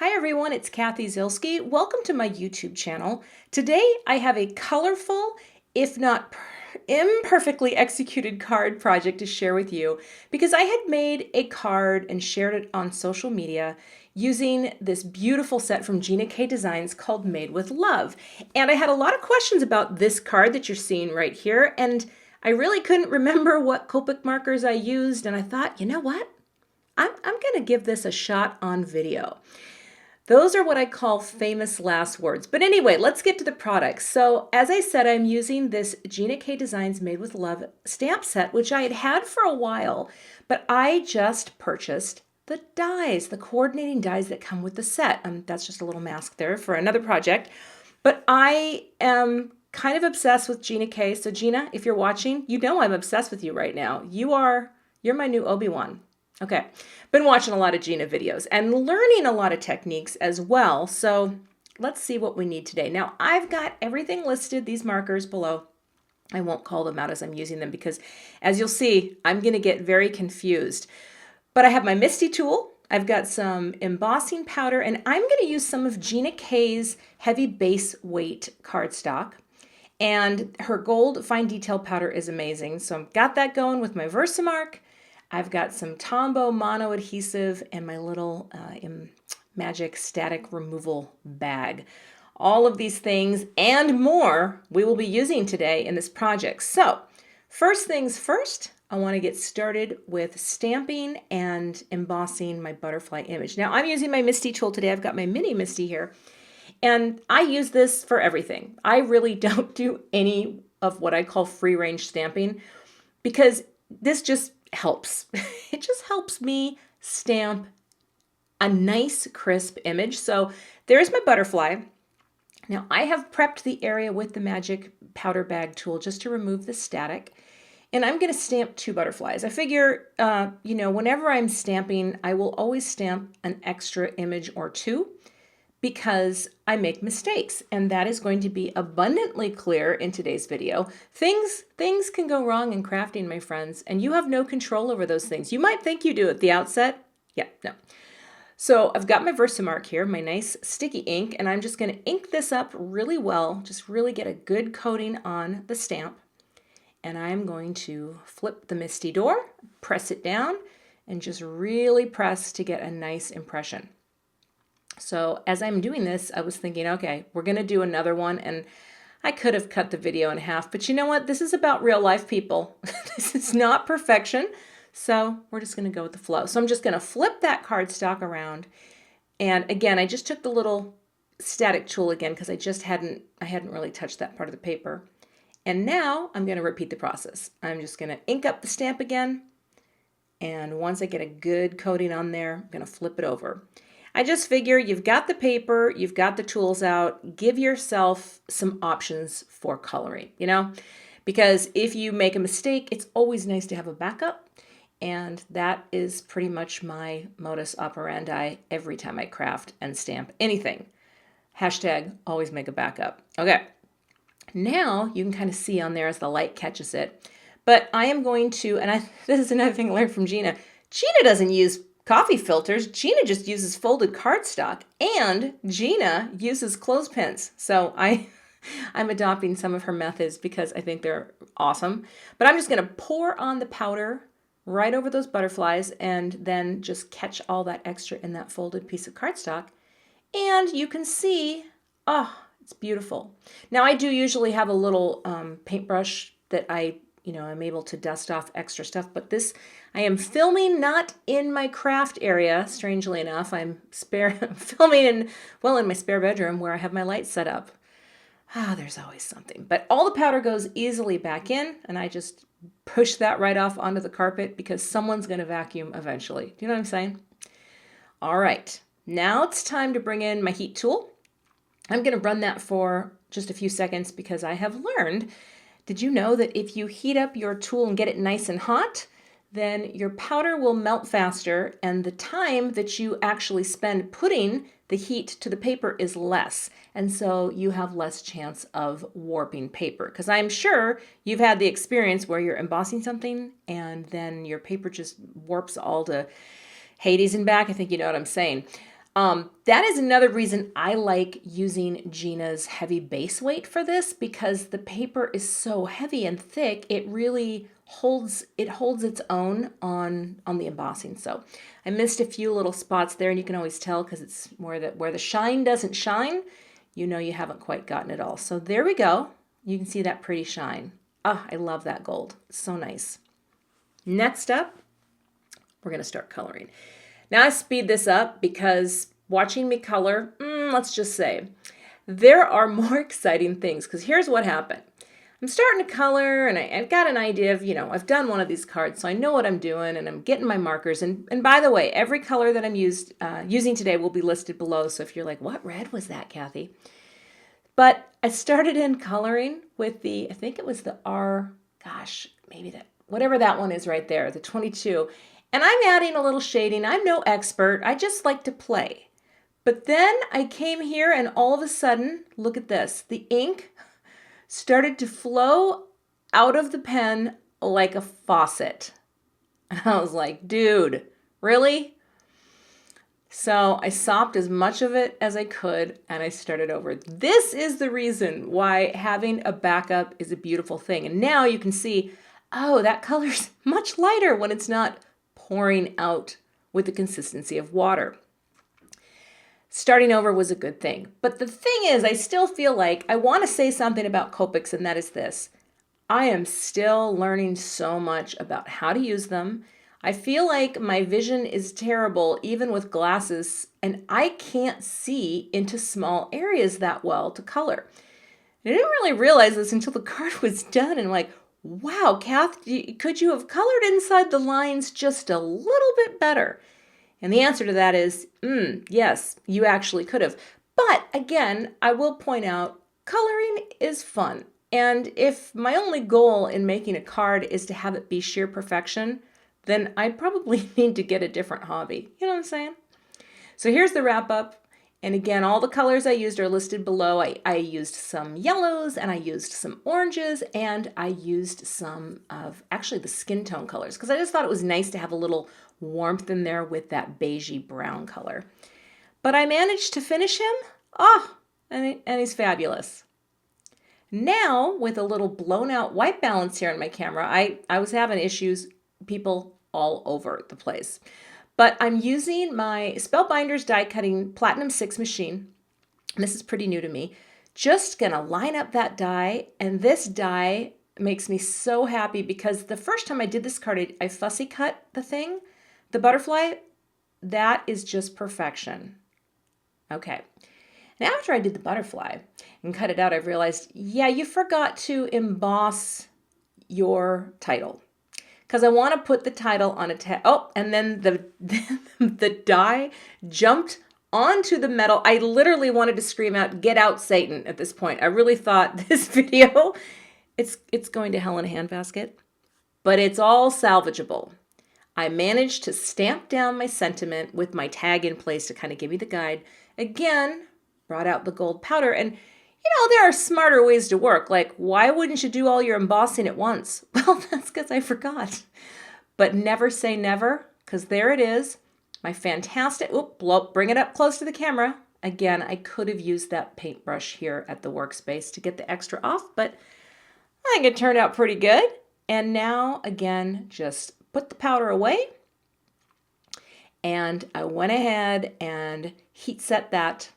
Hi everyone, it's Cathy Zielske. Welcome to my YouTube channel. Today I have a colorful, if not imperfectly executed card project to share with you because I had made a card and shared it on social media using this beautiful set from Gina K Designs called Made with Love. And I had a lot of questions about this card that you're seeing right here, and I really couldn't remember what Copic markers I used, and I thought, you know what? I'm going to give this a shot on video. Those are what I call famous last words. But anyway, let's get to the products. So as I said, I'm using this Gina K Designs Made with Love stamp set, which I had had for a while, but I just purchased the dies, the coordinating dies that come with the set. That's just a little mask there for another project. But I am kind of obsessed with Gina K. So Gina, if you're watching, you know I'm obsessed with you right now. You're my new Obi-Wan. Okay, been watching a lot of Gina videos and learning a lot of techniques as well. So let's see what we need today. Now I've got everything listed, these markers below. I won't call them out as I'm using them because as you'll see, I'm gonna get very confused. But I have my MISTI tool. I've got some embossing powder, and I'm gonna use some of Gina K's heavy base weight cardstock. And her gold fine detail powder is amazing. So I've got that going with my Versamark. I've got some Tombow mono adhesive and my little magic static removal bag. All of these things and more we will be using today in this project. So first things first, I want to get started with stamping and embossing my butterfly image. Now I'm using my MISTI tool today. I've got my mini MISTI here, and I use this for everything. I really don't do any of what I call free range stamping because this just helps. It just helps me stamp a nice crisp image. So there's my butterfly. Now I have prepped the area with the magic powder bag tool just to remove the static. And I'm going to stamp 2 butterflies. I figure, whenever I'm stamping, I will always stamp an extra image or 2 because I make mistakes, and that is going to be abundantly clear in today's video. Things can go wrong in crafting, my friends, and you have no control over those things. You might think you do at the outset. Yeah, no. So I've got my Versamark here, my nice sticky ink, and I'm just going to ink this up really well, just really get a good coating on the stamp. And I'm going to flip the MISTI door, press it down, and just really press to get a nice impression. So as I'm doing this, I was thinking, okay, we're going to do another one, and I could have cut the video in half, but you know what? This is about real life, people. This is not perfection, so we're just going to go with the flow. So I'm just going to flip that cardstock around, and again, I just took the little static tool again because I hadn't really touched that part of the paper. And now I'm going to repeat the process. I'm just going to ink up the stamp again, and once I get a good coating on there, I'm going to flip it over. I just figure you've got the paper, you've got the tools out, give yourself some options for coloring, because if you make a mistake, it's always nice to have a backup. And that is pretty much my modus operandi every time I craft and stamp anything. Hashtag always make a backup. Okay, now you can kind of see on there as the light catches it. But I am going to, and this is another thing I learned from Gina. Gina doesn't use coffee filters. Gina just uses folded cardstock, and Gina uses clothespins. So I'm adopting some of her methods because I think they're awesome. But I'm just going to pour on the powder right over those butterflies and then just catch all that extra in that folded piece of cardstock. And you can see, oh, it's beautiful. Now I do usually have a little paintbrush that I'm able to dust off extra stuff, but this, I am filming not in my craft area, strangely enough. I'm filming in my spare bedroom where I have my lights set up. There's always something. But all the powder goes easily back in, and I just push that right off onto the carpet because someone's going to vacuum eventually. Do you know what I'm saying? All right, now it's time to bring in my heat tool. I'm going to run that for just a few seconds because I have learned. Did you know that if you heat up your tool and get it nice and hot, then your powder will melt faster, and the time that you actually spend putting the heat to the paper is less, and so you have less chance of warping paper. Because I'm sure you've had the experience where you're embossing something and then your paper just warps all to Hades and back. I think you know what I'm saying. That is another reason I like using Gina's heavy base weight for this, because the paper is so heavy and thick, it really holds its own on the embossing. So I missed a few little spots there, and you can always tell because it's where the shine doesn't shine, you know you haven't quite gotten it all. So there we go. You can see that pretty shine. Ah, I love that gold. So nice. Next up, we're going to start coloring. Now I speed this up because watching me color, let's just say, there are more exciting things, because here's what happened. I'm starting to color, and I've got an idea of, I've done one of these cards, so I know what I'm doing, and I'm getting my markers. And by the way, every color that I'm using today will be listed below, so if you're like, what red was that, Kathy? But I started in coloring with I think it was the whatever that one is right there, the 22. And I'm adding a little shading. I'm no expert. I just like to play. But then I came here and all of a sudden, look at this. The ink started to flow out of the pen like a faucet. And I was like, dude, really? So I sopped as much of it as I could and I started over. This is the reason why having a backup is a beautiful thing. And now you can see, oh, that color's much lighter when it's not pouring out with the consistency of water. Starting over was a good thing. But the thing is, I still feel like I want to say something about Copics, and that is this. I am still learning so much about how to use them. I feel like my vision is terrible even with glasses, and I can't see into small areas that well to color. And I didn't really realize this until the card was done, and I'm like, wow, Kath, could you have colored inside the lines just a little bit better? And the answer to that is, yes, you actually could have. But again, I will point out, coloring is fun. And if my only goal in making a card is to have it be sheer perfection, then I probably need to get a different hobby. You know what I'm saying? So here's the wrap up. And again, all the colors I used are listed below. I used some yellows, and I used some oranges, and I used some of actually the skin tone colors, because I just thought it was nice to have a little warmth in there with that beigey brown color. But I managed to finish him. And he's fabulous. Now, with a little blown out white balance here on my camera, I was having issues, people all over the place. But I'm using my Spellbinders die cutting Platinum 6 machine. This is pretty new to me. Just gonna line up that die, and this die makes me so happy because the first time I did this card, I fussy cut the thing. The butterfly, that is just perfection. Okay. And after I did the butterfly and cut it out, I realized, yeah, you forgot to emboss your title. Because I want to put the title on a tag. Oh, and then the die jumped onto the metal. I literally wanted to scream out, "Get out, Satan!" at this point. I really thought this video, it's going to hell in a handbasket. But it's all salvageable. I managed to stamp down my sentiment with my tag in place to kind of give me the guide. Again, brought out the gold powder. And there are smarter ways to work. Like, why wouldn't you do all your embossing at once? Well, that's because I forgot. But never say never, because there it is. My fantastic, bring it up close to the camera. Again, I could have used that paintbrush here at the workspace to get the extra off, but I think it turned out pretty good. And now, again, just put the powder away. And I went ahead and heat set that,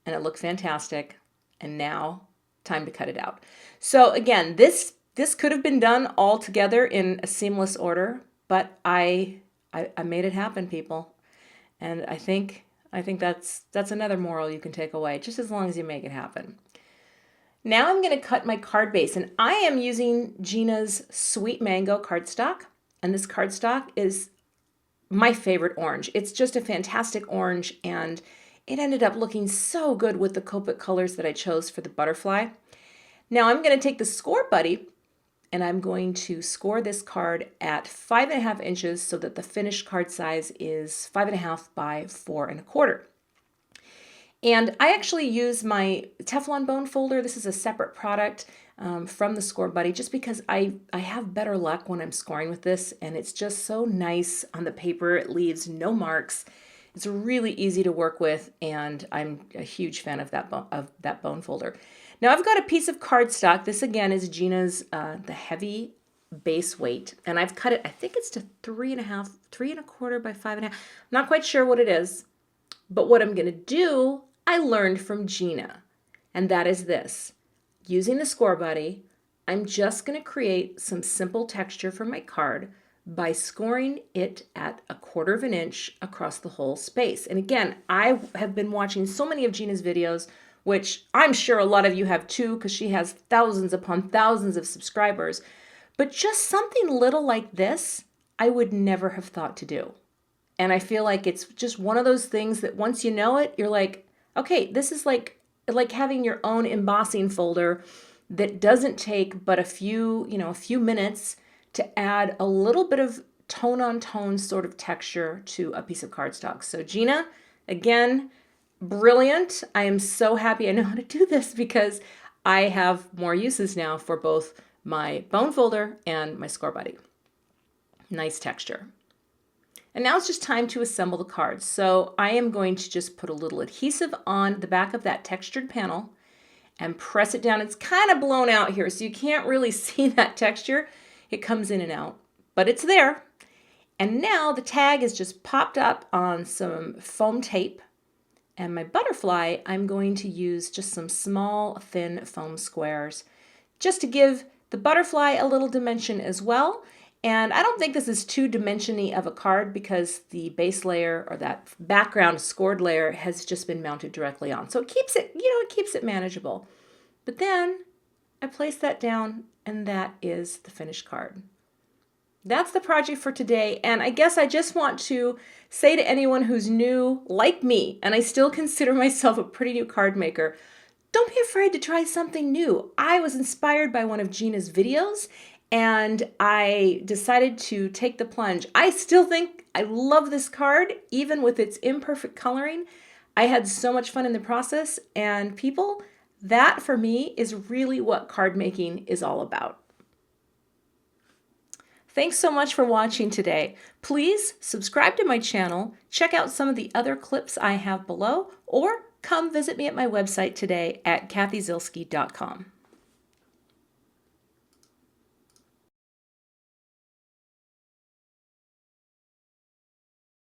and it looked fantastic. And now, time to cut it out. So again, this could have been done all together in a seamless order, but I made it happen, people. And I think that's another moral you can take away, just as long as you make it happen. Now I'm going to cut my card base, and I am using Gina's Sweet Mango cardstock, and this cardstock is my favorite orange. It's just a fantastic orange, and it ended up looking so good with the Copic colors that I chose for the butterfly. Now I'm going to take the Scor-BUDDY, and I'm going to score this card at 5.5 inches so that the finished card size is 5.5 by 4.25. And I actually use my Teflon bone folder. This is a separate product from the Scor-BUDDY, just because I have better luck when I'm scoring with this, and it's just so nice on the paper. It leaves no marks. It's really easy to work with, and I'm a huge fan of that bone folder. Now I've got a piece of cardstock. This again is Gina's the heavy base weight, and I've cut it, I think it's to 3.25 by 5.5. I'm not quite sure what it is, but what I'm going to do, I learned from Gina, and that is this. Using the Scor-Buddy, I'm just going to create some simple texture for my card by scoring it at 1/4 inch across the whole space. And again, I have been watching so many of Gina's videos, which I'm sure a lot of you have too, because she has thousands upon thousands of subscribers. But just something little like this, I would never have thought to do. And I feel like it's just one of those things that once you know it, you're like, okay, this is like having your own embossing folder that doesn't take but a few minutes to add a little bit of tone-on-tone sort of texture to a piece of cardstock. So Gina, again, brilliant. I am so happy I know how to do this because I have more uses now for both my bone folder and my Scor-Buddy. Nice texture. And now it's just time to assemble the cards. So I am going to just put a little adhesive on the back of that textured panel and press it down. It's kind of blown out here, so you can't really see that texture. It comes in and out, but it's there. And now the tag is just popped up on some foam tape. And my butterfly, I'm going to use just some small, thin foam squares just to give the butterfly a little dimension as well. And I don't think this is too dimensiony of a card because the base layer or that background scored layer has just been mounted directly on. So it keeps it, it keeps it manageable. But then I place that down and that is the finished card. That's the project for today. And I guess I just want to say to anyone who's new like me, and I still consider myself a pretty new card maker, don't be afraid to try something new. I was inspired by one of Gina's videos and I decided to take the plunge. I still think I love this card, even with its imperfect coloring. I had so much fun in the process, and people, that for me is really what card making is all about. Thanks so much for watching today. Please subscribe to my channel, check out some of the other clips I have below, or come visit me at my website today at cathyzielske.com.